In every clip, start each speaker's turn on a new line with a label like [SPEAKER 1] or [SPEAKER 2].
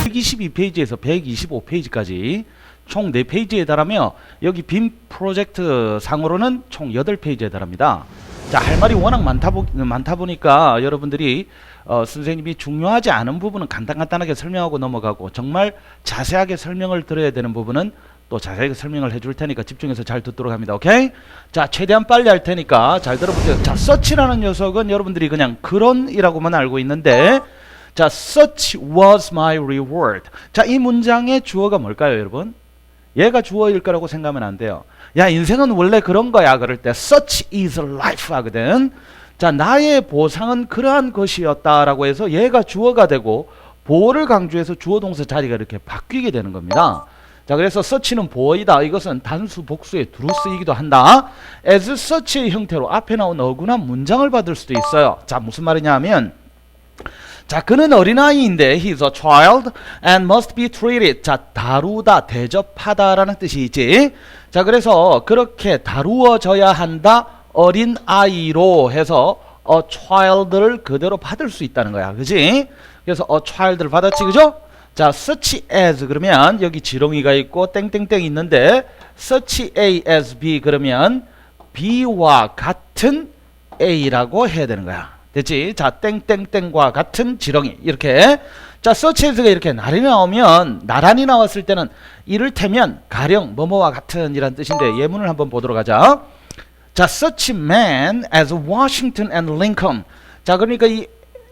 [SPEAKER 1] (122페이지에서) (125페이지까지) 총 4페이지에 달하며 여기 빔 프로젝트 상으로는 총 8페이지에 달합니다. 자, 할 말이 워낙 많다 보니까 여러분들이 선생님이 중요하지 않은 부분은 간단하게 설명하고 넘어가고 정말 자세하게 설명을 들어야 되는 부분은 또 자세하게 설명을 해줄 테니까 집중해서 잘 듣도록 합니다. 오케이? 자, 최대한 빨리 할 테니까 잘 들어보세요. 자, search라는 녀석은 여러분들이 그냥 그런이라고만 알고 있는데, 자, such was my reward. 자, 이 문장의 주어가 뭘까요, 여러분? 얘가 주어일 거라고 생각하면 안 돼요. 야, 인생은 원래 그런 거야. 그럴 때 such is life 하거든. 자, 나의 보상은 그러한 것이었다라고 해서 얘가 주어가 되고 보어를 강조해서 주어 동사 자리가 이렇게 바뀌게 되는 겁니다. 자, 그래서 such는 보어이다. 이것은 단수 복수의 두루 쓰이기도 한다. as such의 형태로 앞에 나온 어긋난 문장을 받을 수도 있어요. 자, 무슨 말이냐 하면, 자, 그는 어린아이인데 he's a child and must be treated. 자, 다루다, 대접하다라는 뜻이지. 자, 그래서 그렇게 다루어져야 한다. 어린아이로 해서 a child를 그대로 받을 수 있다는 거야. 그지? 그래서 a child를 받았지. 그죠? 자, such as 그러면 여기 지렁이가 있고 땡땡땡 있는데 such A as B 그러면 B와 같은 A라고 해야 되는 거야. 됐지? 자, 땡땡땡과 같은 지렁이 이렇게. 자, such as가 이렇게 나란히 나왔을 때는 이를테면 가령 뭐뭐와 같은 이란 뜻인데 예문을 한번 보도록 하자. 자, such man as Washington and Lincoln. 자, 그러니까 이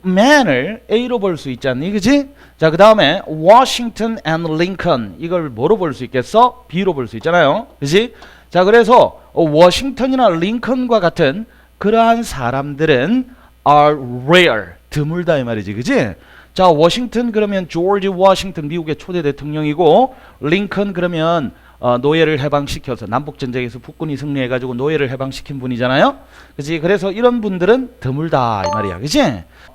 [SPEAKER 1] man을 A로 볼 수 있지 않니? 그지? 자, 그 다음에 Washington and Lincoln 이걸 뭐로 볼 수 있겠어? B로 볼 수 있잖아요. 그지? 자, 그래서 워싱턴이나 링컨과 같은 그러한 사람들은 are rare, 드물다 이 말이지. 그지? 자, 워싱턴 그러면 조지 워싱턴 미국의 초대 대통령이고, 링컨 그러면 노예를 해방시켜서 남북전쟁에서 북군이 승리해가지고 노예를 해방시킨 분이잖아요. 그지? 그래서 이런 분들은 드물다 이 말이야. 그지?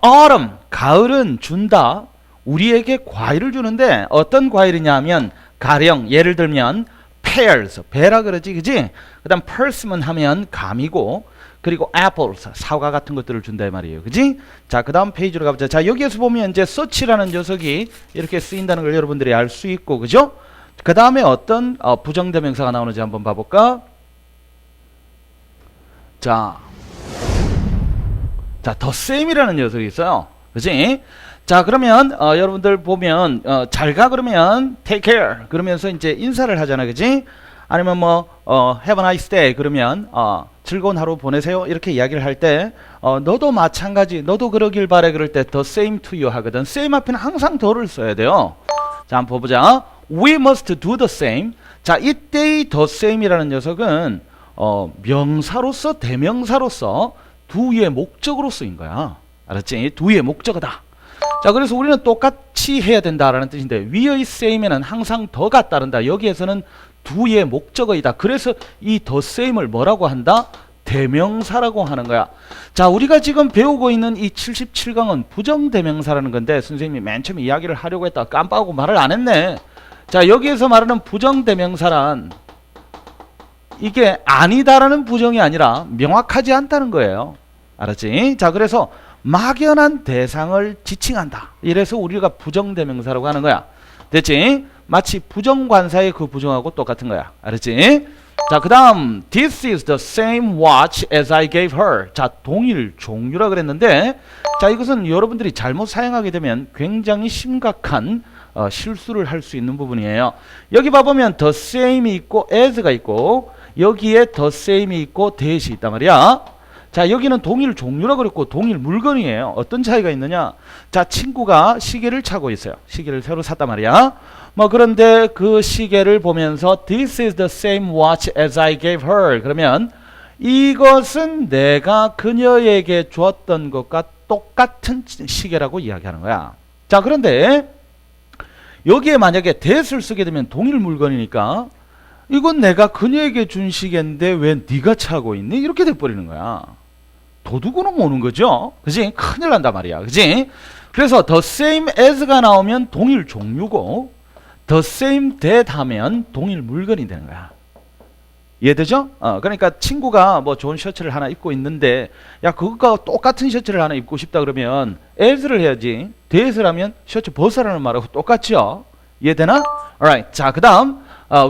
[SPEAKER 1] autumn, 가을은 준다. 우리에게 과일을 주는데 어떤 과일이냐 하면 가령 예를 들면 pears, 배라 그러지. 그지? 그 다음 persimmon 하면 감이고, 그리고 apples, 사과 같은 것들을 준다 이 말이에요. 그지? 자, 그 다음 페이지로 가보자. 자, 여기에서 보면 이제 such라는 녀석이 이렇게 쓰인다는 걸 여러분들이 알 수 있고, 그죠? 그 다음에 어떤 부정대명사가 나오는지 한번 봐볼까? 자, the same이라는 녀석이 있어요. 그지? 자, 그러면 여러분들 보면 잘 가 그러면 take care 그러면서 이제 인사를 하잖아. 그지? 아니면 뭐 have a nice day 그러면 즐거운 하루 보내세요 이렇게 이야기를 할 때 너도 마찬가지, 너도 그러길 바래 그럴 때 the same to you 하거든. same 앞에는 항상 더를 써야 돼요. 자, 한번 보보자. We must do the same. 자, 이때의 the same이라는 녀석은 명사로서, 대명사로서 do의 목적으로 쓰인 거야. 알았지? do의 목적어다. 자, 그래서 우리는 똑같이 해야 된다라는 뜻인데 위의 same에는 항상 더가 따른다. 여기에서는 do의 목적어이다. 그래서 이 the same을 뭐라고 한다? 대명사라고 하는 거야. 자, 우리가 지금 배우고 있는 이 77강은 부정대명사라는 건데 선생님이 맨 처음에 이야기를 하려고 했다가 깜빡하고 말을 안 했네. 자, 여기에서 말하는 부정대명사란 이게 아니다라는 부정이 아니라 명확하지 않다는 거예요. 알았지? 자, 그래서 막연한 대상을 지칭한다. 이래서 우리가 부정대명사라고 하는 거야. 됐지? 마치 부정관사의 그 부정하고 똑같은 거야. 알았지? 자, 그 다음 This is the same watch as I gave her. 자, 동일 종류라 그랬는데, 자, 이것은 여러분들이 잘못 사용하게 되면 굉장히 심각한 실수를 할 수 있는 부분이에요. 여기 봐보면 the same이 있고 as가 있고 여기에 the same이 있고 that이 있단 말이야. 자, 여기는 동일 종류라 그랬고 동일 물건이에요. 어떤 차이가 있느냐? 자, 친구가 시계를 차고 있어요. 시계를 새로 샀단 말이야. 뭐 그런데 그 시계를 보면서 This is the same watch as I gave her. 그러면 이것은 내가 그녀에게 주었던 것과 똑같은 시계라고 이야기하는 거야. 자, 그런데 여기에 만약에 that을 쓰게 되면 동일 물건이니까 이건 내가 그녀에게 준 시계인데 왜 네가 차고 있니? 이렇게 돼버리는 거야. 도둑으로 모는 거죠. 그지? 큰일 난단 말이야. 그지? 그래서 the same as가 나오면 동일 종류고 the same that 하면 동일 물건이 되는 거야. 이해되죠? 그러니까 친구가 뭐 좋은 셔츠를 하나 입고 있는데 야 그것과 똑같은 셔츠를 하나 입고 싶다 그러면 as를 해야지. theys를 하면 셔츠 벗으라는 말하고 똑같죠? 이해되나? alright. 자, 그 다음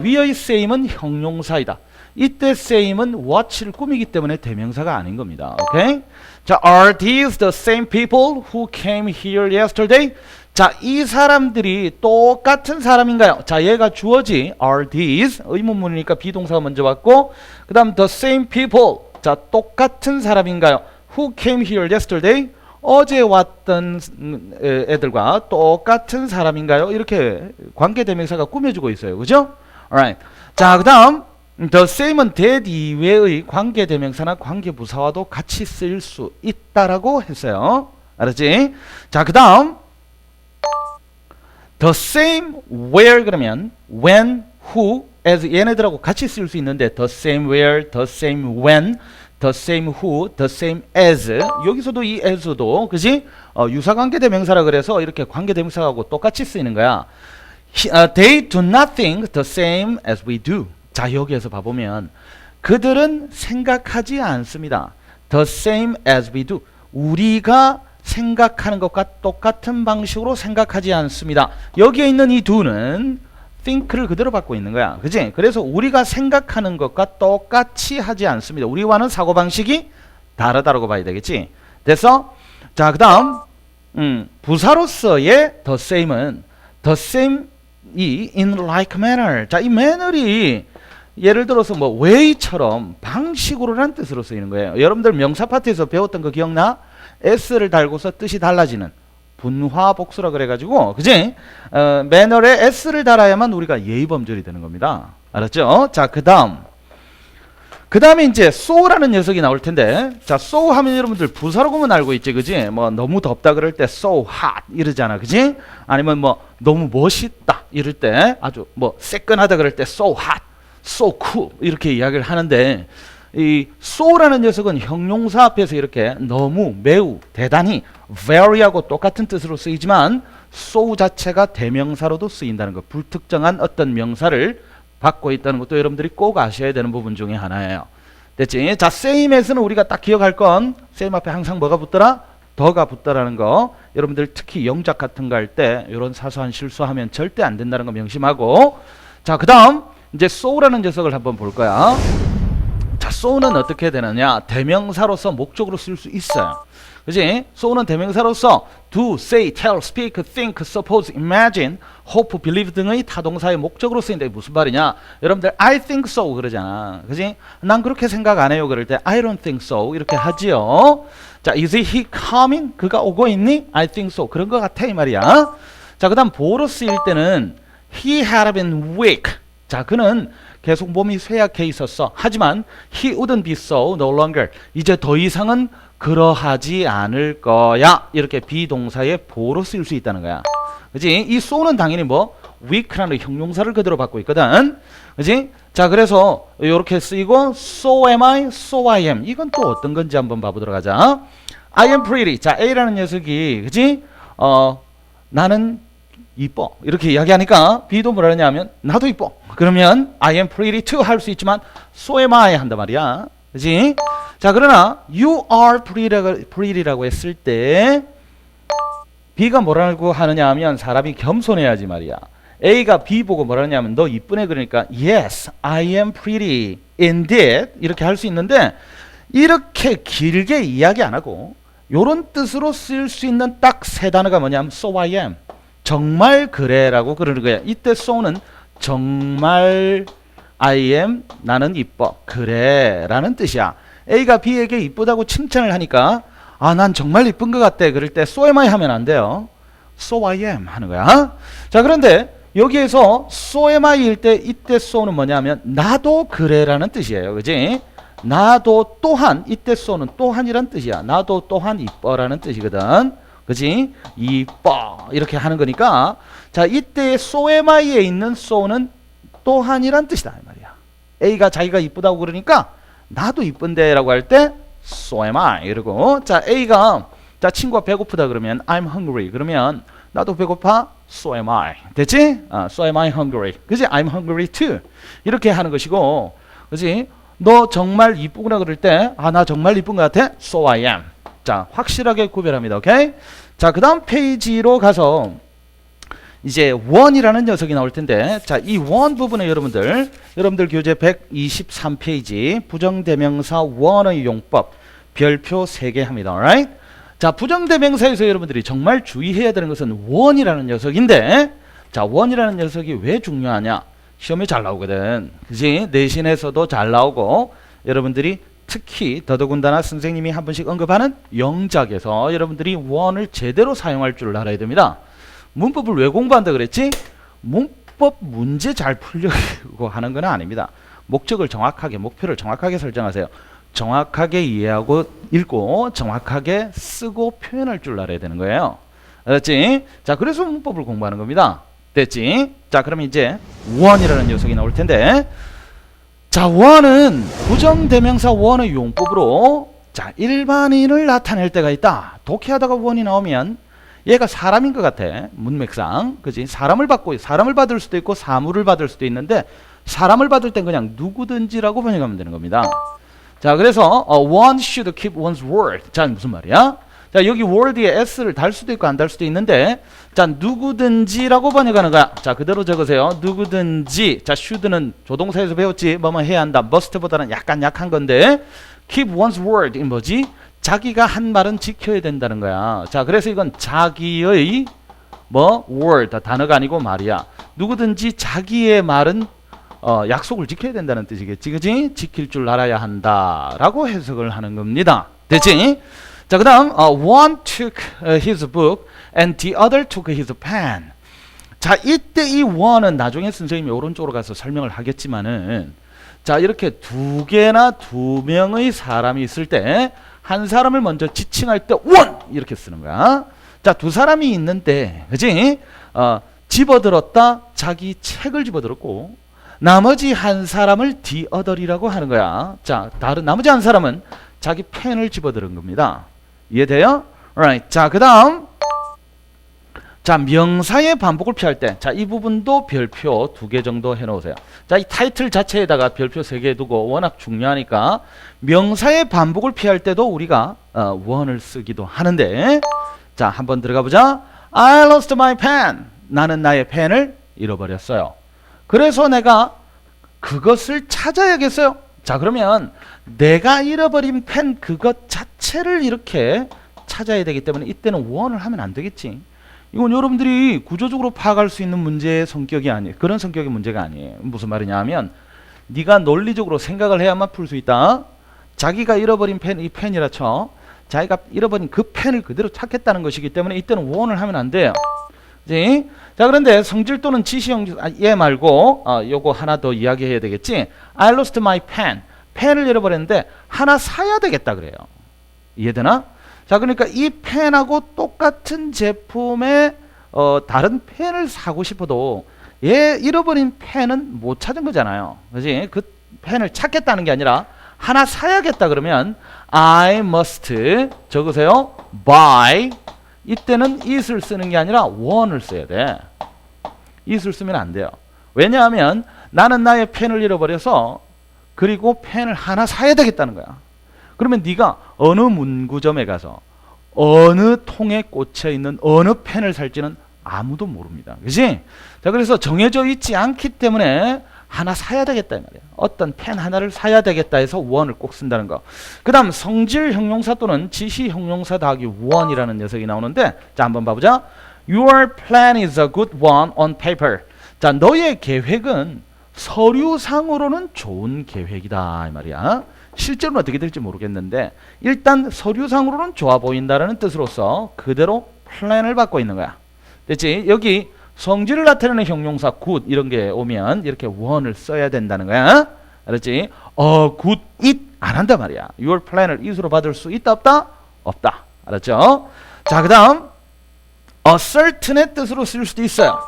[SPEAKER 1] 위의 same은 형용사이다. 이때 same은 what를 꾸미기 때문에 대명사가 아닌 겁니다. 오케이? 자, are these the same people who came here yesterday? 자, 이 사람들이 똑같은 사람인가요? 자, 얘가 주어지 are these 의문문이니까 비동사가 먼저 왔고 그 다음 the same people 자, 똑같은 사람인가요? who came here yesterday? 어제 왔던 애들과 똑같은 사람인가요? 이렇게 관계대명사가 꾸며주고 있어요. 그죠? alright. 자, 그 다음 the same은 that 이외의 관계대명사나 관계부사와도 같이 쓰일 수 있다라고 했어요. 알았지? 자, 그 다음 the same where 그러면 when, who, as 얘네들하고 같이 쓸 수 있는데 the same where, the same when, the same who, the same as 여기서도 이 as도 그지? 유사관계대명사라 그래서 이렇게 관계대명사하고 똑같이 쓰이는 거야. They do not think the same as we do. 자, 여기에서 봐보면 그들은 생각하지 않습니다. The same as we do. 우리가 생각하는 것과 똑같은 방식으로 생각하지 않습니다. 여기에 있는 이 do는 think를 그대로 받고 있는 거야. 그지? 그래서 우리가 생각하는 것과 똑같이 하지 않습니다. 우리와는 사고방식이 다르다고 봐야 되겠지? 됐어? 자, 그 다음 부사로서의 the same은 the same 이 in like manner. 자, 이 manner이 예를 들어서 뭐 way처럼 방식으로라는 뜻으로 쓰이는 거예요. 여러분들 명사 파트에서 배웠던 거 기억나? s를 달고서 뜻이 달라지는 분화복수라 그래가지고 그지? manner에 s를 달아야만 우리가 예의범절이 되는 겁니다. 알았죠? 자, 그 다음에 이제 so라는 녀석이 나올 텐데 자, so 하면 여러분들 부사로 보면 알고 있지, 그지? 뭐 너무 덥다 그럴 때 so hot 이러잖아, 그지? 아니면 뭐 너무 멋있다 이럴 때 아주 뭐 새끈하다 그럴 때 so hot, so cool 이렇게 이야기를 하는데 이 so라는 녀석은 형용사 앞에서 이렇게 너무, 매우, 대단히, very하고 똑같은 뜻으로 쓰이지만 so 자체가 대명사로도 쓰인다는 것, 불특정한 어떤 명사를 받고 있다는 것도 여러분들이 꼭 아셔야 되는 부분 중에 하나예요. 됐지? 자, same as는 우리가 딱 기억할 건 same 앞에 항상 뭐가 붙더라? 더가 붙더라는 거. 여러분들 특히 영작 같은 거 할 때 이런 사소한 실수하면 절대 안 된다는 거 명심하고. 자, 그 다음 이제 so라는 녀석을 한번 볼 거야. 자, so는 어떻게 되느냐? 대명사로서 목적으로 쓸 수 있어요. 그지? so는 대명사로서 do, say, tell, speak, think, suppose, imagine, hope, believe 등의 타동사의 목적으로 쓰인다. 무슨 말이냐? 여러분들 I think so 그러잖아. 그지? 난 그렇게 생각 안 해요. 그럴 때 I don't think so 이렇게 하지요. 자, is he coming? 그가 오고 있니? I think so. 그런 것 같아 이 말이야. 자, 그 다음 보로 쓰일 때는 he had been weak. 자, 그는 계속 몸이 쇠약해 있었어. 하지만 he wouldn't be so no longer. 이제 더 이상은 그러하지 않을 거야. 이렇게 비동사의 보로 쓸 수 있다는 거야. 그지? 이 so는 당연히 뭐 weak라는 형용사를 그대로 받고 있거든. 그지? 자, 그래서 이렇게 쓰이고 so am I, so I am. 이건 또 어떤 건지 한번 봐보도록 하자. I am pretty. 자, A라는 녀석이 그지? 나는 이뻐 이렇게 이야기하니까 B도 뭐라 하냐면 나도 이뻐. 그러면 I am pretty too 할 수 있지만 so am I 한단 말이야. 그지? 자, 그러나 you are pretty라고 했을 때 B가 뭐라고 하느냐 하면 사람이 겸손해야지 말이야. A가 B 보고 뭐라 하냐면 너 이쁘네 그러니까 yes, I am pretty indeed 이렇게 할 수 있는데 이렇게 길게 이야기 안 하고 요런 뜻으로 쓸 수 있는 딱 세 단어가 뭐냐면 so I am. 정말 그래라고 그러는 거야. 이때 so는 정말 I am 나는 이뻐 그래 라는 뜻이야. A가 B에게 이쁘다고 칭찬을 하니까 아, 난 정말 이쁜 것 같대 그럴 때 so am I 하면 안 돼요. so I am 하는 거야. 자, 그런데 여기에서 so am I일 때 이때 so는 뭐냐면 나도 그래라는 뜻이에요. 그지? 나도 또한 이때 so는 또한이란 뜻이야. 나도 또한 이뻐라는 뜻이거든. 그지? 이뻐 이렇게 하는 거니까 자, 이때 so am I에 있는 so는 또한이란 뜻이다 이 말이야. A가 자기가 이쁘다고 그러니까 나도 이쁜데 라고 할 때 so am I 이러고 자, A가 자, 친구가 배고프다 그러면 I'm hungry 그러면 나도 배고파 so am I 됐지? so am I hungry 그지? I'm hungry too 이렇게 하는 것이고 그지? 너 정말 이쁘구나 그럴 때, 아, 나 정말 이쁜 것 같아? So I am. 자, 확실하게 구별합니다. 오케이? 자, 그 다음 페이지로 가서 이제 원이라는 녀석이 나올 텐데, 자, 이 원 부분에 여러분들 교재 123페이지 부정대명사 원의 용법 별표 3개 합니다. alright? 자, 부정대명사에서 여러분들이 정말 주의해야 되는 것은 원이라는 녀석인데, 자, 원이라는 녀석이 왜 중요하냐? 시험에 잘 나오거든. 그지? 내신에서도 잘 나오고, 여러분들이 특히 더더군다나 선생님이 한 번씩 언급하는 영작에서 여러분들이 원을 제대로 사용할 줄 알아야 됩니다. 문법을 왜 공부한다 그랬지? 문법 문제 잘 풀려고 하는 건 아닙니다. 목적을 정확하게, 목표를 정확하게 설정하세요. 정확하게 이해하고 읽고 정확하게 쓰고 표현할 줄 알아야 되는 거예요. 알았지? 자, 그래서 문법을 공부하는 겁니다. 됐지? 자, 그럼 이제 원이라는 녀석이 나올 텐데, 자, 원은 부정대명사 원의 용법으로, 자, 일반인을 나타낼 때가 있다. 독해하다가 원이 나오면 얘가 사람인 것 같아. 문맥상. 그지? 사람을 받을 수도 있고 사물을 받을 수도 있는데, 사람을 받을 땐 그냥 누구든지라고 번역하면 되는 겁니다. 자, 그래서 one should keep one's word. 자, 무슨 말이야? 자, 여기 word에 s를 달 수도 있고 안 달 수도 있는데, 자, 누구든지라고 번역하는 거야. 자, 그대로 적으세요. 누구든지. 자, should는 조동사에서 배웠지. 뭐뭐 해야 한다. must보다는 약간 약한 건데, keep one's word 이 뭐지? 자기가 한 말은 지켜야 된다는 거야. 자, 그래서 이건 자기의 뭐 word, 단어가 아니고 말이야. 누구든지 자기의 말은 약속을 지켜야 된다는 뜻이겠지, 그지? 지킬 줄 알아야 한다라고 해석을 하는 겁니다. 됐지? 자, 그 다음 one took his book and the other took his pen. 자, 이때 이 one은 나중에 선생님이 오른쪽으로 가서 설명을 하겠지만은, 자, 이렇게 두 개나 두 명의 사람이 있을 때 한 사람을 먼저 지칭할 때 one 이렇게 쓰는 거야. 자, 두 사람이 있는데, 그지? 집어들었다, 자기 책을 집어들었고, 나머지 한 사람을 the other이라고 하는 거야. 자, 다른 나머지 한 사람은 자기 펜을 집어들은 겁니다. 이해돼요? alright. 자, 그 다음, 자, 명사의 반복을 피할 때, 자, 이 부분도 별표 2개 정도 해놓으세요. 자, 이 타이틀 자체에다가 별표 3개 두고 워낙 중요하니까 명사의 반복을 피할 때도 우리가 원을 쓰기도 하는데, 자, 한번 들어가 보자. I lost my pen. 나는 나의 펜을 잃어버렸어요. 그래서 내가 그것을 찾아야겠어요. 자, 그러면 내가 잃어버린 펜 그것 자체를 이렇게 찾아야 되기 때문에 이때는 원을 하면 안 되겠지. 이건 여러분들이 구조적으로 파악할 수 있는 문제의 성격이 아니에요. 그런 성격의 문제가 아니에요. 무슨 말이냐 하면, 네가 논리적으로 생각을 해야만 풀 수 있다. 자기가 잃어버린 펜, 이 펜이라 쳐. 자기가 잃어버린 그 펜을 그대로 찾겠다는 것이기 때문에 이때는 원을 하면 안 돼요. 그치? 자, 그런데 성질 또는 지시형 얘 말고 요거 하나 더 이야기해야 되겠지. I lost my pen. 펜을 잃어버렸는데 하나 사야 되겠다 그래요. 이해되나? 자, 그러니까 이 펜하고 똑같은 제품의 다른 펜을 사고 싶어도 얘 잃어버린 펜은 못 찾은 거잖아요. 그지? 그 펜을 찾겠다는 게 아니라 하나 사야겠다 그러면 I must 적으세요. buy. 이때는 it을 쓰는 게 아니라 one을 써야 돼. it을 쓰면 안 돼요. 왜냐하면 나는 나의 펜을 잃어버려서 그리고 펜을 하나 사야 되겠다는 거야. 그러면 네가 어느 문구점에 가서 어느 통에 꽂혀 있는 어느 펜을 살지는 아무도 모릅니다. 그지? 자, 그래서 정해져 있지 않기 때문에 하나 사야 되겠다 이 말이에요. 어떤 펜 하나를 사야 되겠다 해서 one을 꼭 쓴다는 거. 그 다음 성질 형용사 또는 지시 형용사 더하기 one이라는 녀석이 나오는데, 자, 한번 봐보자. Your plan is a good one on paper. 자, 너의 계획은 서류상으로는 좋은 계획이다 이 말이야. 실제로는 어떻게 될지 모르겠는데 일단 서류상으로는 좋아 보인다는 뜻으로서 그대로 플랜을 받고 있는 거야. 됐지? 여기 성질을 나타내는 형용사 good 이런 게 오면 이렇게 one을 써야 된다는 거야. 알았지? good it 안 한단 말이야. your plan을 it으로 받을 수 있다 없다? 없다. 알았죠? 자, 그 다음 certain의 뜻으로 쓸 수도 있어요.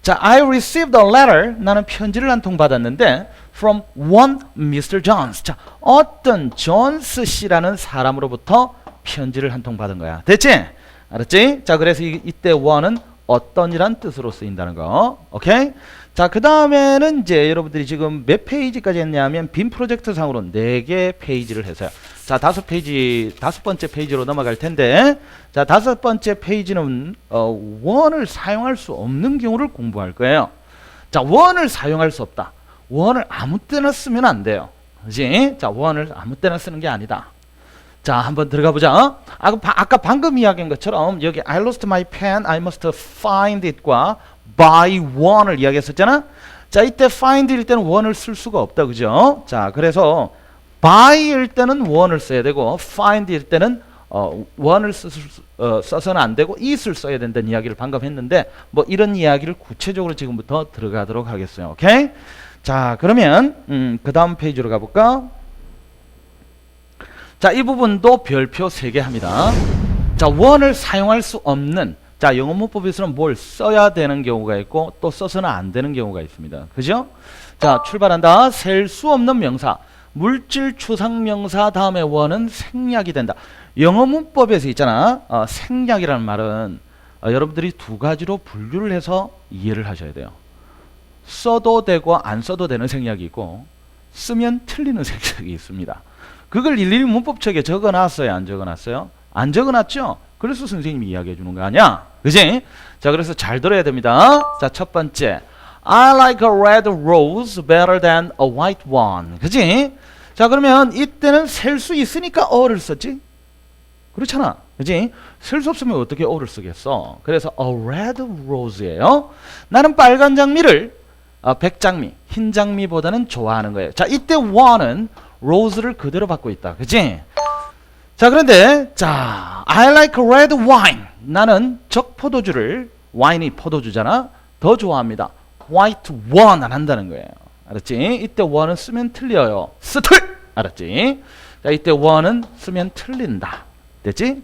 [SPEAKER 1] 자, I received a letter. 나는 편지를 한 통 받았는데 from one Mr. Jones. 자, 어떤 존스 씨라는 사람으로부터 편지를 한 통 받은 거야. 됐지? 알았지? 자, 그래서 이때 one은 어떤이란 뜻으로 쓰인다는 거. 오케이? 자, 그 다음에는 이제 여러분들이 지금 몇 페이지까지 했냐면 빔 프로젝트 상으로 4개 페이지를 해서요. 자, 5번째 페이지로 넘어갈 텐데, 자, 5번째 페이지는 원을 사용할 수 없는 경우를 공부할 거예요. 자, 원을 사용할 수 없다. 원을 아무 때나 쓰면 안 돼요. 그지? 자, 원을 아무 때나 쓰는 게 아니다. 자, 한번 들어가 보자. 아까 방금 이야기한 것처럼 여기 I lost my pen, I must find it과 by one을 이야기했었잖아. 자, 이때 find일 때는 one을 쓸 수가 없다, 그죠? 자, 그래서 by일 때는 one을 써야 되고 find일 때는 one을 써서는 안 되고 it을 써야 된다는 이야기를 방금 했는데, 뭐 이런 이야기를 구체적으로 지금부터 들어가도록 하겠어요. 오케이? 자, 그러면 그 다음 페이지로 가볼까? 자, 이 부분도 별표 3개 합니다. 자, 원을 사용할 수 없는, 자, 영어 문법에서는 뭘 써야 되는 경우가 있고 또 써서는 안 되는 경우가 있습니다. 그죠? 자, 출발한다. 셀 수 없는 명사, 물질 추상명사 다음에 원은 생략이 된다. 영어 문법에서 있잖아. 생략이라는 말은 여러분들이 2가지로 분류를 해서 이해를 하셔야 돼요. 써도 되고 안 써도 되는 생략이 있고 쓰면 틀리는 생략이 있습니다. 그걸 일일이 문법책에 적어놨어요? 안 적어놨어요? 안 적어놨죠? 그래서 선생님이 이야기해 주는 거 아니야? 그지? 자, 그래서 잘 들어야 됩니다. 자, 첫 번째, I like a red rose better than a white one. 그지? 자, 그러면 이때는 셀 수 있으니까 어를 썼지? 그렇잖아. 그지? 셀 수 없으면 어떻게 어를 쓰겠어? 그래서 a red rose예요. 나는 빨간 장미를 백장미, 흰 장미보다는 좋아하는 거예요. 자, 이때 one은 rose를 그대로 받고 있다. 그치? 자, 그런데 자, I like red wine. 나는 적포도주를, 와인이 포도주잖아, 더 좋아합니다. white one 안 한다는 거예요. 알았지? 이때 one은 쓰면 틀려요. 스틀! 알았지? 자, 이때 one은 쓰면 틀린다. 됐지?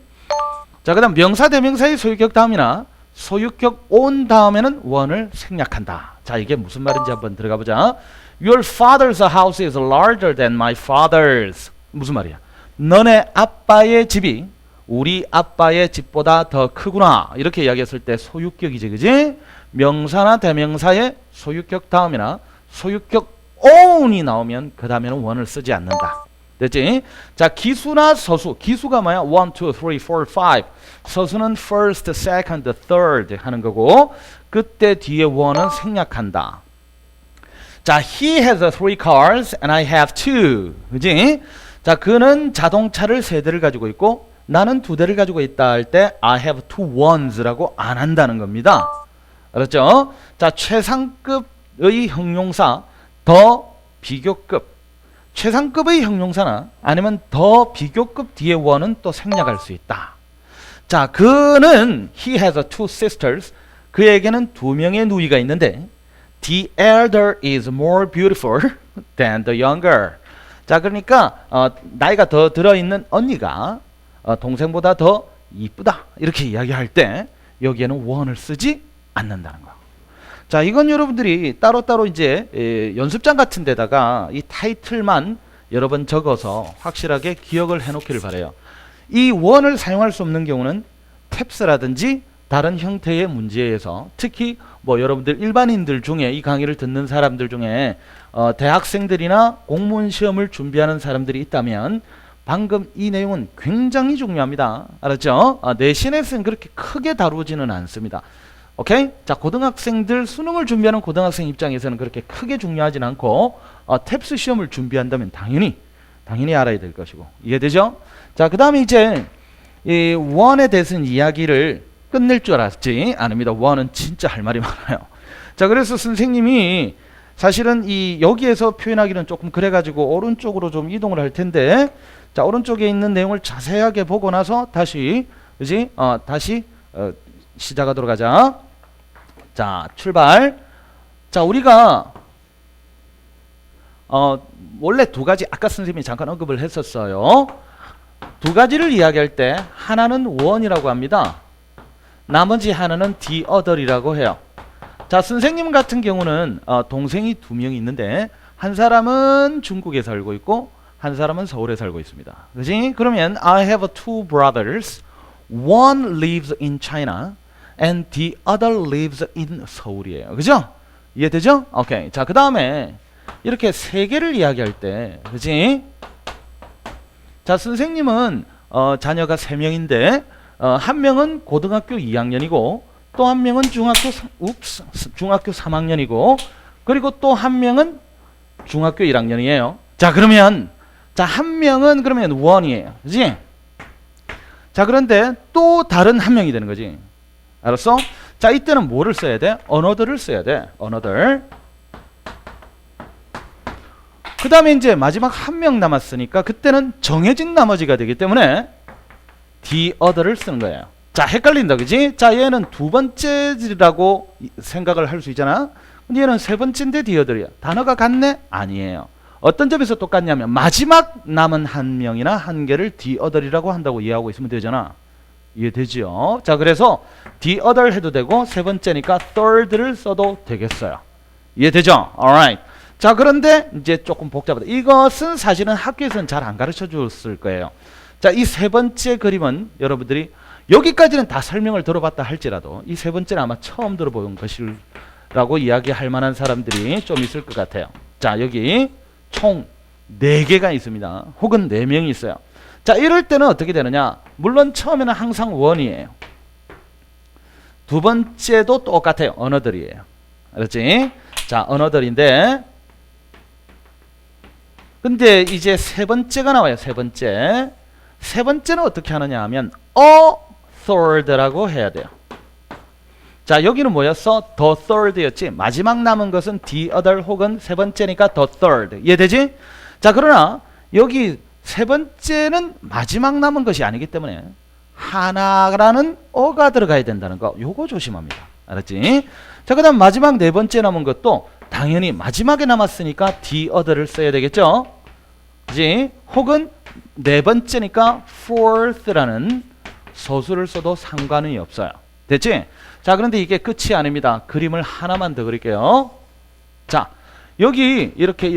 [SPEAKER 1] 자, 그 다음 명사 대명사의 소유격 다음이나 소유격 on 다음에는 one을 생략한다. 자, 이게 무슨 말인지 한번 들어가 보자. Your father's house is larger than my father's. 무슨 말이야? 너네 아빠의 집이 우리 아빠의 집보다 더 크구나. 이렇게 이야기했을 때 소유격이지, 그지? 명사나 대명사의 소유격 다음이나 소유격 on이 나오면 그 다음에는 one을 쓰지 않는다. 됐지? 자, 기수나 서수. 기수가 뭐야? 1, 2, 3, 4, 5. 서수는 first, second, third 하는 거고, 그때 뒤에 one은 생략한다. 자, he has 3 cars and I have 2. 그지? 자, 그는 자동차를 3대를 가지고 있고 나는 2대를 가지고 있다 할 때 I have 2 ones라고 안 한다는 겁니다. 알았죠? 자, 최상급의 형용사, 더 비교급. 최상급의 형용사나 아니면 더 비교급 뒤에 one은 또 생략할 수 있다. 자, 그는 he has 2 sisters. 그에게는 2명의 누이가 있는데 The elder is more beautiful than the younger. 자, 그러니까 나이가 더 들어있는 언니가 동생보다 더 이쁘다. 이렇게 이야기할 때 여기에는 one을 쓰지 않는다는 거. 자, 이건 여러분들이 따로따로 이제 연습장 같은 데다가 이 타이틀만 여러 번 적어서 확실하게 기억을 해놓기를 바라요. 이 one을 사용할 수 없는 경우는 탭스라든지 다른 형태의 문제에서, 특히 뭐 여러분들 일반인들 중에 이 강의를 듣는 사람들 중에 대학생들이나 공무원 시험을 준비하는 사람들이 있다면 방금 이 내용은 굉장히 중요합니다. 알았죠? 내신에서는 그렇게 크게 다루지는 않습니다. 오케이? 자, 고등학생들 수능을 준비하는 고등학생 입장에서는 그렇게 크게 중요하진 않고 탭스 시험을 준비한다면 당연히 알아야 될 것이고. 이해되죠? 자, 그 다음에 이제 이 one에 대해서는 이야기를 끝낼 줄 알았지 아닙니다. one은 진짜 할 말이 많아요. 자, 그래서 선생님이 사실은 이 여기에서 표현하기는 조금 그래가지고 오른쪽으로 좀 이동을 할 텐데, 자, 오른쪽에 있는 내용을 자세하게 보고 나서 다시, 그지? 다시 시작하도록 하자. 자, 출발. 자, 우리가 원래 2가지, 아까 선생님이 잠깐 언급을 했었어요. 2가지를 이야기할 때 하나는 one이라고 합니다. 나머지 하나는 the other이라고 해요. 자, 선생님 같은 경우는 동생이 2명이 있는데 한 사람은 중국에 살고 있고 한 사람은 서울에 살고 있습니다. 그지? 그러면 I have 2 brothers. One lives in China. and the other lives in 서울이에요. 그죠? 이해되죠? 오케이. 자, 그 다음에 이렇게 세 개를 이야기할 때, 그지? 자, 선생님은 자녀가 3명인데 한 명은 고등학교 2학년이고 또 한 명은 중학교 3학년이고 그리고 또 한 명은 중학교 1학년이에요. 자, 그러면 자, 한 명은 그러면 1이에요. 그지? 자, 그런데 또 다른 한 명이 되는 거지. 알았어? 자, 이때는 뭐를 써야 돼? another를 써야 돼. another. 그 다음에 이제 마지막 한 명 남았으니까 그때는 정해진 나머지가 되기 때문에 the other를 쓰는 거예요. 자, 헷갈린다, 그지? 자, 얘는 두 번째라고 생각을 할 수 있잖아. 근데 얘는 세 번째인데 the other이야. 단어가 같네? 아니에요. 어떤 점에서 똑같냐면 마지막 남은 한 명이나 한 개를 the other이라고 한다고 이해하고 있으면 되잖아. 이해되죠? 자, 그래서 the other 해도 되고 세 번째니까 third를 써도 되겠어요. 이해되죠? alright. 자, 그런데 이제 조금 복잡하다. 이것은 사실은 학교에서는 잘 안 가르쳐 줬을 거예요. 자, 이 세 번째 그림은 여러분들이 여기까지는 다 설명을 들어봤다 할지라도 이 세 번째는 아마 처음 들어본 것이라고 이야기할 만한 사람들이 좀 있을 것 같아요. 자, 여기 총 4개가 있습니다. 혹은 4명이 있어요. 자, 이럴 때는 어떻게 되느냐? 물론 처음에는 항상 1이에요. 두 번째도 똑같아요. another이에요. 알았지? 자, another인데 근데 이제 세 번째가 나와요. 세 번째. 세 번째는 어떻게 하느냐 하면 a third라고 해야 돼요. 자, 여기는 뭐였어? the third였지. 마지막 남은 것은 the other 혹은 세 번째니까 the third. 이해되지? 자, 그러나 여기 세 번째는 마지막 남은 것이 아니기 때문에 하나라는 어가 들어가야 된다는 거. 요거 조심합니다. 알았지? 자, 그 다음 마지막 네 번째 남은 것도 당연히 마지막에 남았으니까 the other를 써야 되겠죠? 그지? 혹은 네 번째니까 fourth라는 서술을 써도 상관이 없어요. 됐지? 자, 그런데 이게 끝이 아닙니다. 그림을 하나만 더 그릴게요. 자, 여기 이렇게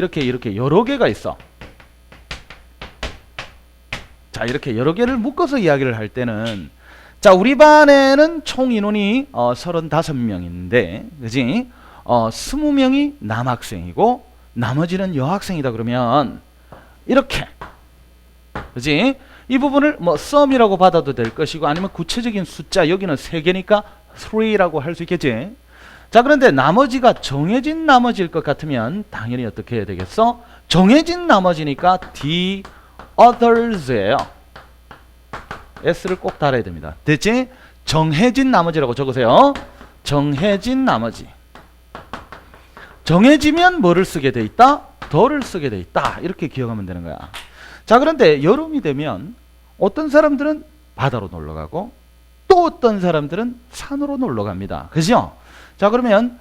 [SPEAKER 1] 여러 개가 있어. 자, 이렇게 여러 개를 묶어서 이야기를 할 때는 자, 우리 반에는 총 인원이 35명인데 그지? 20명이 남학생이고 나머지는 여학생이다 그러면 이렇게 그지? 이 부분을 뭐 sum이라고 받아도 될 것이고 아니면 구체적인 숫자 여기는 3개니까 3라고 할 수 있겠지. 자, 그런데 나머지가 정해진 나머지일 것 같으면 당연히 어떻게 해야 되겠어? 정해진 나머지니까 the others예요. S를 꼭 달아야 됩니다. 됐지? 정해진 나머지라고 적으세요. 정해진 나머지. 정해지면 뭐를 쓰게 돼 있다? 더를 쓰게 돼 있다. 이렇게 기억하면 되는 거야. 자, 그런데 여름이 되면 어떤 사람들은 바다로 놀러 가고 또 어떤 사람들은 산으로 놀러 갑니다. 그죠? 자, 그러면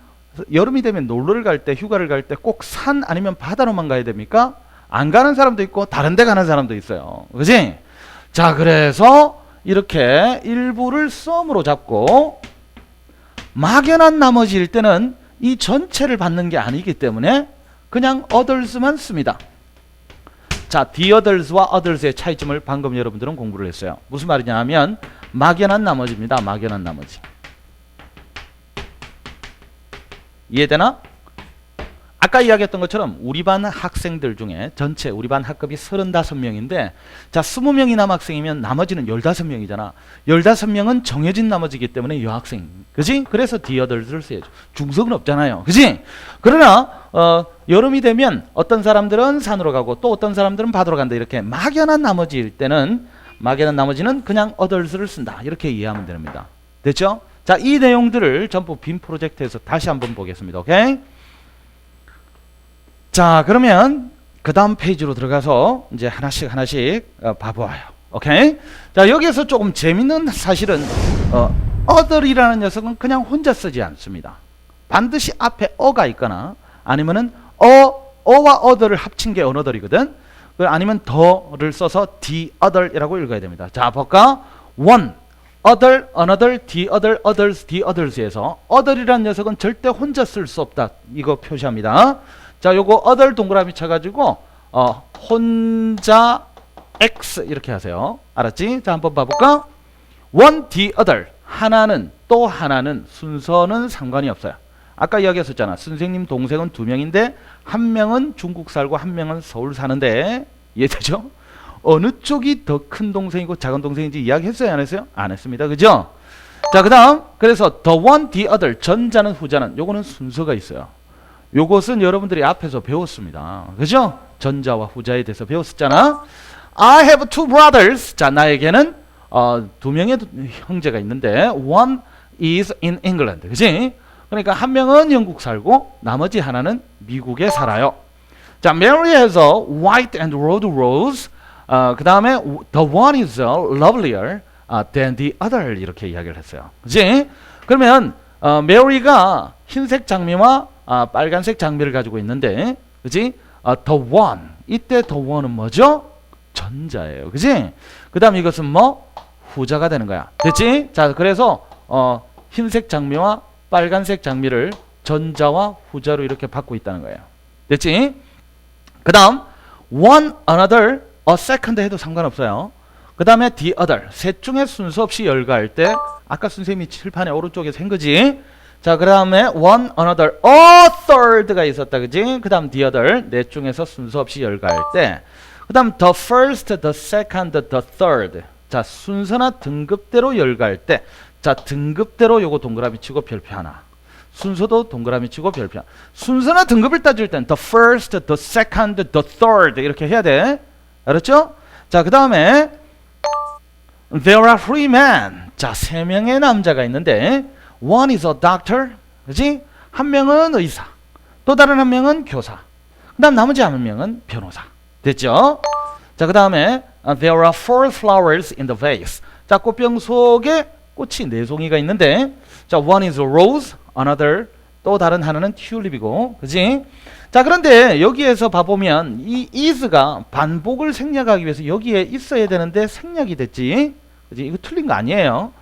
[SPEAKER 1] 여름이 되면 놀러를 갈 때, 휴가를 갈 때 꼭 산 아니면 바다로만 가야 됩니까? 안 가는 사람도 있고 다른 데 가는 사람도 있어요. 그지? 자, 그래서 이렇게 일부를 썸으로 잡고 막연한 나머지일 때는 이 전체를 받는 게 아니기 때문에 그냥 others만 씁니다. 자, the others와 others의 차이점을 방금 여러분들은 공부를 했어요. 무슨 말이냐 하면 막연한 나머지입니다. 막연한 나머지. 이해되나? 아까 이야기했던 것처럼 우리 반 학생들 중에 전체 우리 반 학급이 35명인데 자, 20명이 남학생이면 나머지는 15명이잖아. 15명은 정해진 나머지이기 때문에 여학생. 그지? 그래서 the others를 써야죠. 중석은 없잖아요. 그지? 그러나 여름이 되면 어떤 사람들은 산으로 가고 또 어떤 사람들은 바다로 간다. 이렇게 막연한 나머지일 때는 막연한 나머지는 그냥 others를 쓴다. 이렇게 이해하면 됩니다. 됐죠? 자, 이 내용들을 전부 빔 프로젝트에서 다시 한번 보겠습니다. 오케이? 자, 그러면 그 다음 페이지로 들어가서 이제 하나씩 봐봐요. 오케이? 자, 여기에서 조금 재밌는 사실은 other이라는 녀석은 그냥 혼자 쓰지 않습니다. 반드시 앞에 어가 있거나 아니면은 어와 other를 합친 게 another이거든. 아니면 더를 써서 the other이라고 읽어야 됩니다. 자, 볼까? one, other, another, the other, others, the others에서 other이라는 녀석은 절대 혼자 쓸 수 없다. 이거 표시합니다. 자, 요거 other 동그라미 쳐가지고 혼자 X 이렇게 하세요. 알았지? 자, 한번 봐볼까? one, the other. 하나는 또 하나는 순서는 상관이 없어요. 아까 이야기했었잖아. 선생님 동생은 2명인데 한 명은 중국 살고 한 명은 서울 사는데 이해되죠? 어느 쪽이 더 큰 동생이고 작은 동생인지 이야기했어요? 안 했어요? 안 했습니다. 그죠? 자, 그 다음 그래서 the one, the other 전자는 후자는 요거는 순서가 있어요. 요것은 여러분들이 앞에서 배웠습니다. 그죠? 전자와 후자에 대해서 배웠었잖아. I have two brothers. 자, 나에게는 2명의 형제가 있는데 one is in England. 그지? 그러니까 한 명은 영국 살고 나머지 하나는 미국에 살아요. 자, Mary has a white and red rose. 그 다음에 the one is lovelier than the other 이렇게 이야기를 했어요. 그지? 그러면 메리가 흰색 장미와 빨간색 장미를 가지고 있는데, 그지? the one 이때 the one은 뭐죠? 전자예요. 그지? 그 다음 이것은 뭐? 후자가 되는 거야. 됐지? 자, 그래서 흰색 장미와 빨간색 장미를 전자와 후자로 이렇게 받고 있다는 거예요. 됐지? 그 다음 one, another, a second 해도 상관없어요. 그 다음에 the other 셋 중에 순서 없이 열거할 때 아까 선생님이 칠판에 오른쪽에서 한 거지. 자, 그 다음에 one, another, a third가 있었다. 그지? 그 다음 the other 넷 중에서 순서 없이 열거할 때 그 다음 the first, the second, the third 자, 순서나 등급대로 열거할 때 자, 등급대로 요거 동그라미 치고 별표 하나. 순서도 동그라미 치고 별표 하나. 순서나 등급을 따질 땐 the first, the second, the third 이렇게 해야 돼. 알았죠? 자, 그 다음에 there are three men. 자, 3명의 남자가 있는데 one is a doctor. 그지? 한 명은 의사. 또 다른 한 명은 교사. 그 다음 나머지 한 명은 변호사. 됐죠? 자, 그 다음에 there are 4 flowers in the vase. 자, 꽃병 속에 꽃이 4송이가 있는데 자, one is a rose, another 또 다른 하나는 튤립이고, 그지? 자, 그런데 여기에서 봐보면 이 is가 반복을 생략하기 위해서 여기에 있어야 되는데 생략이 됐지, 그지? 이거 틀린 거 아니에요.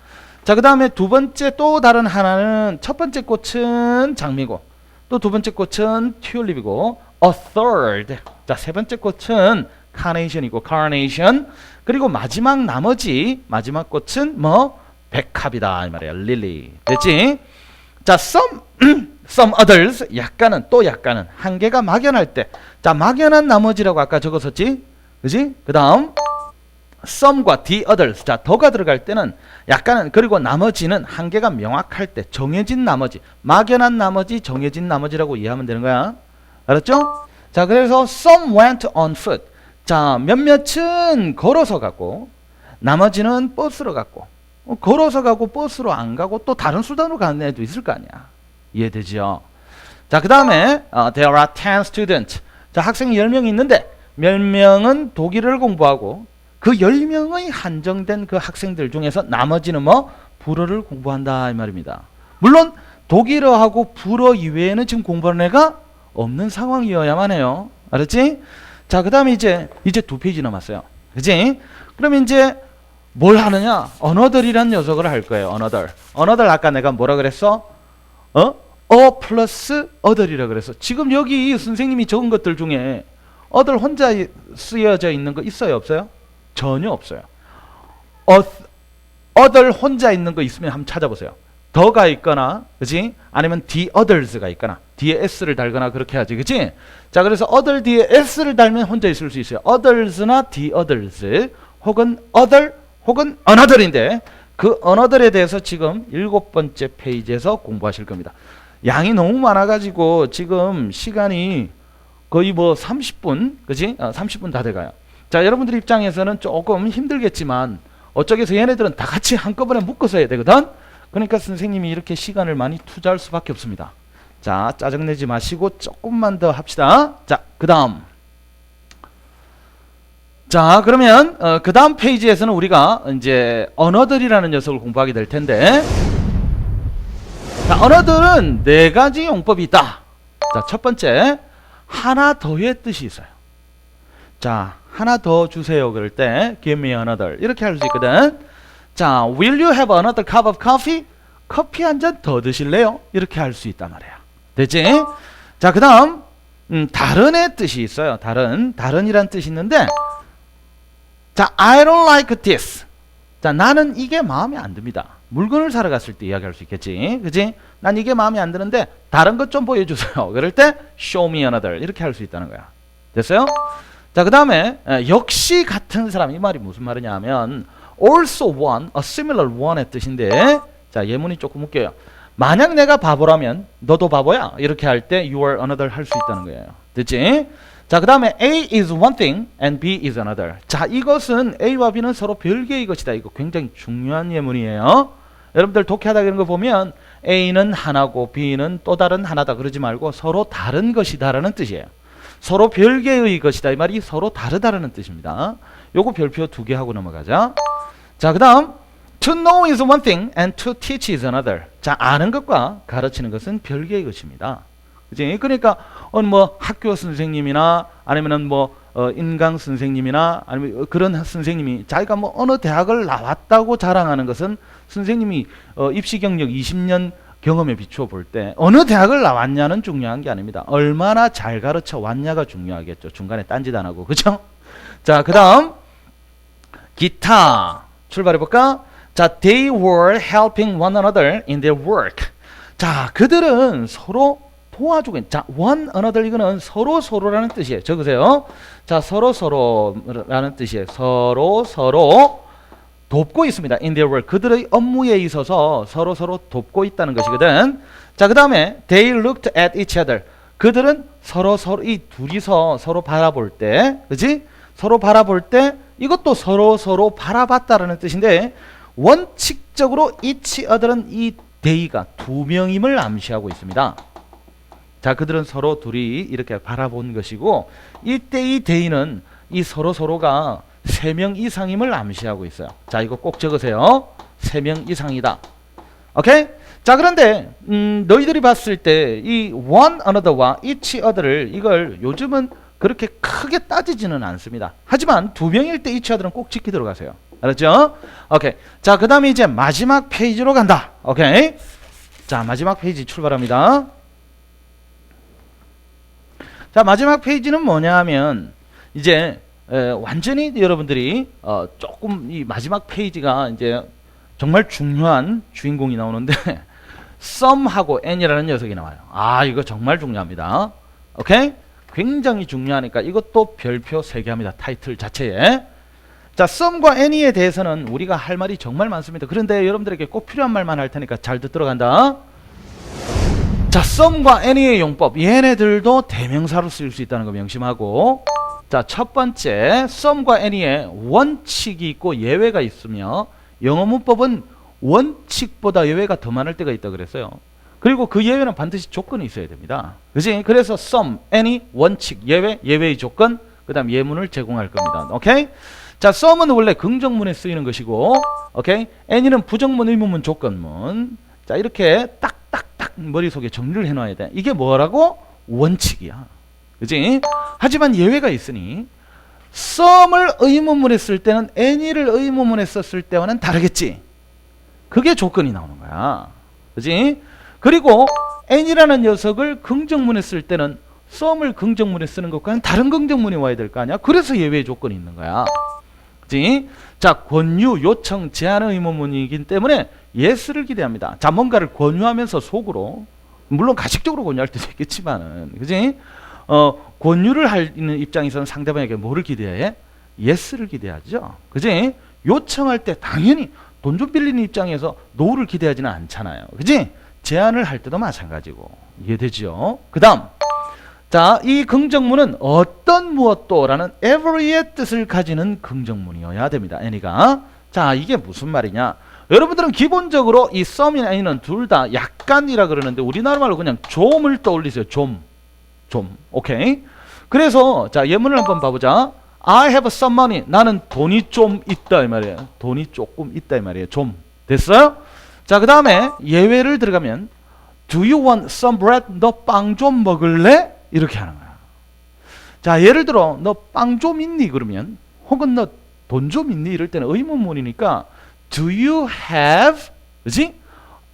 [SPEAKER 1] 자, 그 다음에 두 번째 또 다른 하나는 첫 번째 꽃은 장미고 또 두 번째 꽃은 튤립이고 a third 자, 세 번째 꽃은 카네이션이고 carnation 그리고 나머지 마지막 꽃은 뭐? 백합이다 이 말이야. 릴리. 됐지? 자, some others 약간은 또 약간은 한 개가 막연할 때 자, 막연한 나머지라고 아까 적었었지? 그지? 그 다음 some과 the others 자, 더가 들어갈 때는 약간은 그리고 나머지는 한 개가 명확할 때 정해진 나머지 막연한 나머지 정해진 나머지라고 이해하면 되는 거야. 알았죠? 자, 그래서 some went on foot 자, 몇몇은 걸어서 가고 나머지는 버스로 갔고 걸어서 가고 버스로 안 가고 또 다른 수단으로 가는 애도 있을 거 아니야. 이해되죠? 자, 그 다음에 there are 10 students 자, 학생이 10명이 있는데 몇 명은 독일어를 공부하고 그 10명의 한정된 그 학생들 중에서 나머지는 뭐? 불어를 공부한다 이 말입니다. 물론 독일어하고 불어 이외에는 지금 공부하는 애가 없는 상황이어야만 해요. 알았지? 자, 그 다음에 이제 2페이지 남았어요. 그지? 그럼 이제 뭘 하느냐? 언어들이란 녀석을 할 거예요. 언어들 아까 내가 뭐라 그랬어? 플러스 other이라 그랬어. 지금 여기 선생님이 적은 것들 중에 other 혼자 쓰여져 있는 거 있어요? 없어요? 전혀 없어요. other 혼자 있는 거 있으면 한번 찾아보세요. 더가 있거나, 그지? 아니면 the others가 있거나, 뒤에 s를 달거나 그렇게 하지, 그지? 자, 그래서 other 뒤에 s를 달면 혼자 있을 수 있어요. others나 the others, 혹은 other, 혹은 another인데, 그 another에 대해서 지금 7번째 페이지에서 공부하실 겁니다. 양이 너무 많아가지고 지금 시간이 거의 뭐 30분, 그지? 30분 다 돼가요. 자, 여러분들 입장에서는 조금 힘들겠지만 어쩌겠어 얘네들은 다 같이 한꺼번에 묶어서 해야 되거든. 그러니까 선생님이 이렇게 시간을 많이 투자할 수밖에 없습니다. 자, 짜증내지 마시고 조금만 더 합시다. 자, 그 다음. 자, 그러면 그 다음 페이지에서는 우리가 이제 언어들이라는 녀석을 공부하게 될 텐데, 자, 언어들은 4가지 용법이 있다. 자, 첫 번째, 하나 더의 뜻이 있어요. 자, 하나 더 주세요. 그럴 때 give me another 이렇게 할 수 있거든. 자, will you have another cup of coffee? 커피 한 잔 더 드실래요? 이렇게 할 수 있단 말이야. 됐지? 자, 그 다음 다른의 뜻이 있어요. 다른이란 뜻이 있는데, 자, I don't like this. 자, 나는 이게 마음에 안 듭니다. 물건을 사러 갔을 때 이야기할 수 있겠지. 그지? 난 이게 마음에 안 드는데 다른 것 좀 보여주세요. 그럴 때 show me another 이렇게 할 수 있다는 거야. 됐어요? 자, 그 다음에 역시 같은 사람, 이 말이 무슨 말이냐 하면 also one, a similar one의 뜻인데, 자, 예문이 조금 웃겨요. 만약 내가 바보라면 너도 바보야 이렇게 할 때 you are another 할 수 있다는 거예요. 됐지? 자, 그 다음에 A is one thing and B is another. 자, 이것은 A와 B는 서로 별개의 것이다. 이거 굉장히 중요한 예문이에요. 여러분들 독해하다 이런 거 보면 A는 하나고 B는 또 다른 하나다 그러지 말고 서로 다른 것이다라는 뜻이에요. 서로 별개의 것이다 이 말이 서로 다르다라는 뜻입니다. 요거 별표 2개 하고 넘어가자. 자, 그 다음 to know is one thing and to teach is another. 자, 아는 것과 가르치는 것은 별개의 것입니다. 그치? 그러니까 뭐 학교 선생님이나 아니면은 뭐 인강 선생님이나 아니면 그런 선생님이 자기가 뭐 어느 대학을 나왔다고 자랑하는 것은 선생님이 입시 경력 20년 경험에 비추어 볼 때 어느 대학을 나왔냐는 중요한 게 아닙니다. 얼마나 잘 가르쳐 왔냐가 중요하겠죠. 중간에 딴짓 안 하고. 그죠? 자, 그 다음 기타 출발해 볼까? 자, they were helping one another in their work. 자, 그들은 서로 도와주고, 자, one another 이거는 서로 서로라는 뜻이에요. 적으세요. 자, 서로 서로라는 뜻이에요. 서로 서로 돕고 있습니다. In their work. 그들의 업무에 있어서 서로 서로 돕고 있다는 것이거든. 자, 그 다음에 they looked at each other. 그들은 서로 이 둘이서 서로 바라볼 때, 그지? 서로 바라볼 때 이것도 서로 바라봤다라는 뜻인데 원칙적으로 each other은 이 they가 두 명임을 암시하고 있습니다. 자, 그들은 서로 둘이 이렇게 바라본 것이고 이때 이 they는 이 서로가 3명 이상임을 암시하고 있어요. 자, 이거 꼭 적으세요. 3명 이상이다. 오케이? 자, 그런데 너희들이 봤을 때 이 one another와 each other를 이걸 요즘은 그렇게 크게 따지지는 않습니다. 하지만 2명일 때 each other는 꼭 지키도록 하세요. 알았죠? 오케이. 자, 그 다음에 이제 마지막 페이지로 간다. 오케이? 자, 마지막 페이지 출발합니다. 자, 마지막 페이지는 뭐냐 하면 이제 완전히 여러분들이 조금 이 마지막 페이지가 이제 정말 중요한 주인공이 나오는데 some하고 and이라는 녀석이 나와요. 아, 이거 정말 중요합니다. 오케이? 굉장히 중요하니까 이것도 별표 3개 합니다. 타이틀 자체에. 자, some과 any에 대해서는 우리가 할 말이 정말 많습니다. 그런데 여러분들에게 꼭 필요한 말만 할 테니까 잘 듣도록 한다. 자, some과 any의 용법, 얘네들도 대명사로 쓰일 수 있다는 거 명심하고, 자, 첫 번째 some과 any의 원칙이 있고 예외가 있으며 영어 문법은 원칙보다 예외가 더 많을 때가 있다 그랬어요. 그리고 그 예외는 반드시 조건이 있어야 됩니다. 그지? 그래서 some, any, 원칙, 예외, 예외의 조건, 그 다음 예문을 제공할 겁니다. 오케이? 자, some은 원래 긍정문에 쓰이는 것이고, 오케이? any는 부정문, 의문문, 조건문. 자, 이렇게 딱딱딱 머릿속에 정리를 해놔야 돼. 이게 뭐라고? 원칙이야. 그지? 하지만 예외가 있으니 some을 의문문에 쓸 때는 any를 의문문에 썼을 때와는 다르겠지. 그게 조건이 나오는 거야. 그지? 그리고 any라는 녀석을 긍정문에 쓸 때는 some을 긍정문에 쓰는 것과는 다른 긍정문이 와야 될 거 아니야. 그래서 예외 조건이 있는 거야. 그지? 자, 권유, 요청, 제한 의문문이기 때문에 yes를 기대합니다. 자, 뭔가를 권유하면서 속으로, 물론 가식적으로 권유할 때도 있겠지만은, 그지? 권유를 하는 입장에서는 상대방에게 뭐를 기대해? yes를 기대하죠. 그지? 요청할 때 당연히 돈 좀 빌리는 입장에서 no를 기대하지는 않잖아요. 그지? 제안을 할 때도 마찬가지고. 이해되죠? 그 다음. 자, 이 긍정문은 어떤 무엇도라는 every의 뜻을 가지는 긍정문이어야 됩니다. any가. 자, 이게 무슨 말이냐? 여러분들은 기본적으로 이 some이나 any는 둘 다 약간이라 그러는데 우리나라 말로 그냥 좀을 떠올리세요. 좀. 오케이? 그래서 자, 예문을 한번 봐보자. I have some money. 나는 돈이 좀 있다 이 말이에요. 돈이 조금 있다 이 말이에요. 좀. 됐어요? 자, 그 다음에 예외를 들어가면 Do you want some bread? 너 빵 좀 먹을래? 이렇게 하는 거야. 자, 예를 들어 너 빵 좀 있니? 그러면 혹은 너 돈 좀 있니? 이럴 때는 의문문이니까 Do you have, 그치?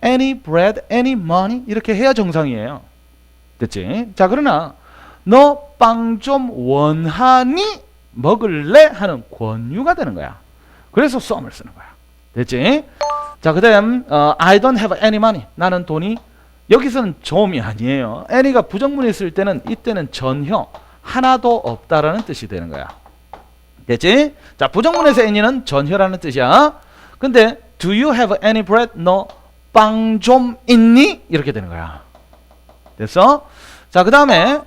[SPEAKER 1] any bread, any money? 이렇게 해야 정상이에요. 됐지? 자, 그러나 너 빵 좀 원하니? 먹을래? 하는 권유가 되는 거야. 그래서 some을 쓰는 거야. 됐지? 자, 그 다음 I don't have any money. 나는 돈이, 여기서는 좀이 아니에요. any가 부정문에 쓸 때는 이때는 전혀 하나도 없다라는 뜻이 되는 거야. 됐지? 자, 부정문에서 any는 전혀라는 뜻이야. 근데 do you have any bread? 너 빵 좀 있니? 이렇게 되는 거야. 됐어? 자, 그 다음에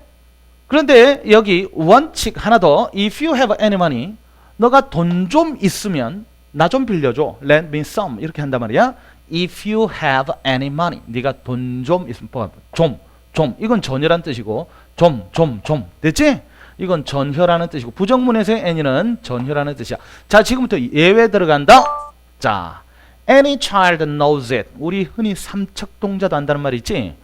[SPEAKER 1] 그런데 여기 원칙 하나 더. If you have any money, 너가 돈 좀 있으면 나 좀 빌려줘. Lend me some. 이렇게 한단 말이야. If you have any money, 네가 돈 좀 있으면 좀 이건 전혀라는 뜻이고 좀 됐지? 이건 전혀라는 뜻이고 부정문에서의 any는 전혀라는 뜻이야. 자, 지금부터 예외 들어간다. 자, any child knows it. 우리 흔히 삼척동자도 한다는 말이 있지.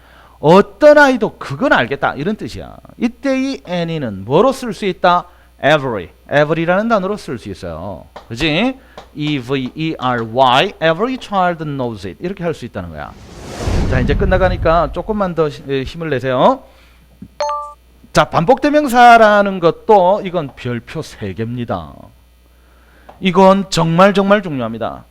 [SPEAKER 1] 어떤 아이도 그건 알겠다 이런 뜻이야. 이때 이 any는 뭐로 쓸 수 있다? every라는 단어로 쓸 수 있어요. 그지? E-V-E-R-Y every child knows it 이렇게 할 수 있다는 거야. 자, 이제 끝나가니까 조금만 더 힘을 내세요. 자, 반복대명사라는 것도 이건 별표 3개입니다. 이건 정말 중요합니다.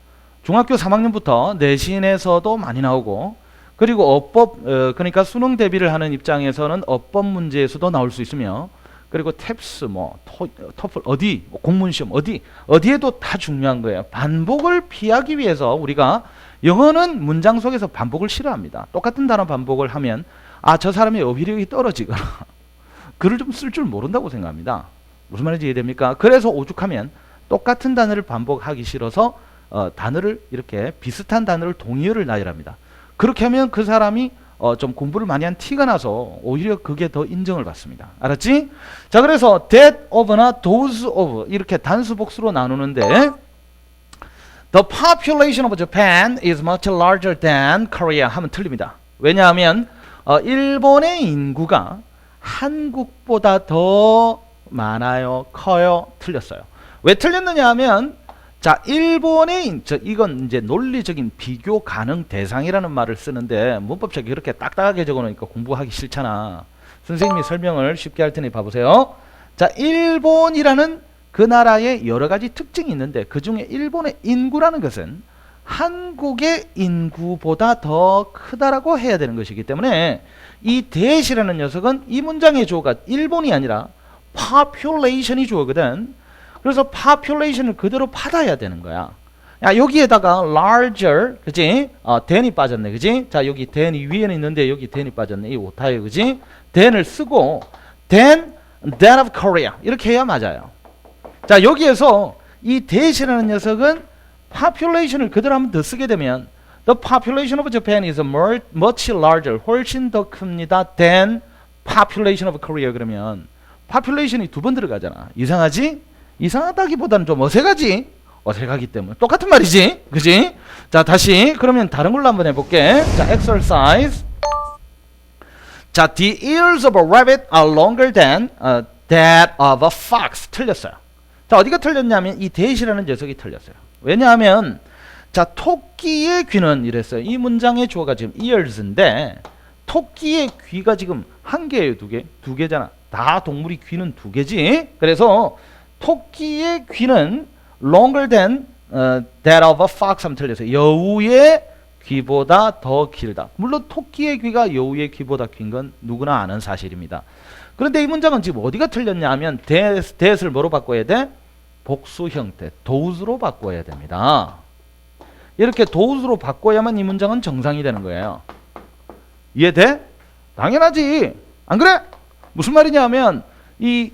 [SPEAKER 1] 중학교 3학년부터 내신에서도 많이 나오고 그리고 어법 그러니까 수능 대비를 하는 입장에서는 어법 문제에서도 나올 수 있으며 그리고 탭스 뭐 토플 어디 공문 시험 어디에도 다 중요한 거예요. 반복을 피하기 위해서 우리가 영어는 문장 속에서 반복을 싫어합니다. 똑같은 단어 반복을 하면 저 사람의 어휘력이 떨어지거나 글을 좀 쓸 줄 모른다고 생각합니다. 무슨 말인지 이해됩니까? 그래서 오죽하면 똑같은 단어를 반복하기 싫어서 단어를 이렇게 비슷한 단어를 동의어를 나열합니다. 그렇게 하면 그 사람이 좀 공부를 많이 한 티가 나서 오히려 그게 더 인정을 받습니다. 알았지? 자, 그래서 that of나 those of 이렇게 단수 복수로 나누는데 The population of Japan is much larger than Korea 하면 틀립니다. 왜냐하면 일본의 인구가 한국보다 더 많아요, 커요? 틀렸어요. 왜 틀렸느냐 하면 자, 일본의 이건 이제 논리적인 비교 가능 대상이라는 말을 쓰는데 문법책이 그렇게 딱딱하게 적어놓으니까 공부하기 싫잖아. 선생님이 설명을 쉽게 할 테니 봐보세요. 자, 일본이라는 그 나라의 여러 가지 특징이 있는데 그 중에 일본의 인구라는 것은 한국의 인구보다 더 크다라고 해야 되는 것이기 때문에 이 that이라는 녀석은 이 문장의 주어가 일본이 아니라 population이 주어거든. 그래서 population을 그대로 받아야 되는 거야. 야, 여기에다가 larger, 그지? than이 빠졌네, 그지? 자, 여기 than이 위에는 있는데 여기 than이 빠졌네. 이 오타예요, 그지? than을 쓰고 than that of Korea 이렇게 해야 맞아요. 자, 여기에서 이 that이라는 녀석은 population을 그대로 한번 더 쓰게 되면 the population of Japan is much larger, 훨씬 더 큽니다. than population of Korea 그러면 population이 두 번 들어가잖아. 이상하지? 이상하다기보다는 좀 어색하지? 어색하기 때문에 똑같은 말이지, 그지? 자, 다시 그러면 다른 걸로 한번 해볼게. 자, exercise. 자, the ears of a rabbit are longer than that of a fox. 틀렸어요. 자, 어디가 틀렸냐면 이 that이라는 녀석이 틀렸어요. 왜냐하면 자, 토끼의 귀는 이랬어요. 이 문장의 주어가 지금 ears인데 토끼의 귀가 지금 한 개예요, 두 개? 두 개잖아. 다 동물이 귀는 두 개지. 그래서 토끼의 귀는 longer than that of a fox 하면 틀렸어요. 여우의 귀보다 더 길다. 물론 토끼의 귀가 여우의 귀보다 긴 건 누구나 아는 사실입니다. 그런데 이 문장은 지금 어디가 틀렸냐 하면 that을 뭐로 바꿔야 돼? 복수 형태, those로 바꿔야 됩니다. 이렇게 those로 바꿔야만 이 문장은 정상이 되는 거예요. 이해돼? 당연하지. 안 그래? 무슨 말이냐 하면 이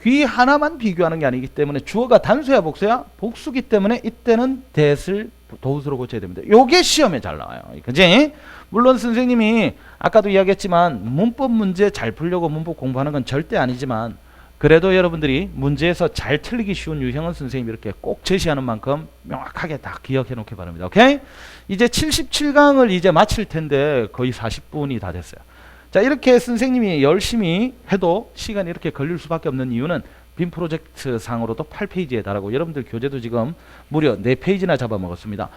[SPEAKER 1] 귀 하나만 비교하는 게 아니기 때문에 주어가 단수야 복수야? 복수기 때문에 이때는 that을 those로 고쳐야 됩니다. 요게 시험에 잘 나와요. 그지? 물론 선생님이 아까도 이야기했지만 문법 문제 잘 풀려고 문법 공부하는 건 절대 아니지만 그래도 여러분들이 문제에서 잘 틀리기 쉬운 유형은 선생님이 이렇게 꼭 제시하는 만큼 명확하게 다 기억해 놓기 바랍니다. 오케이? 이제 77강을 이제 마칠 텐데 거의 40분이 다 됐어요. 자, 이렇게 선생님이 열심히 해도 시간이 이렇게 걸릴 수밖에 없는 이유는 빔 프로젝트 상으로도 8페이지에 달하고 여러분들 교재도 지금 무려 4페이지나 잡아먹었습니다.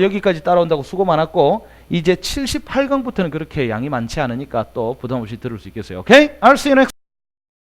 [SPEAKER 1] 여기까지 따라온다고 수고 많았고 이제 78강부터는 그렇게 양이 많지 않으니까 또 부담 없이 들을 수 있겠어요. 오케이? I'll see you next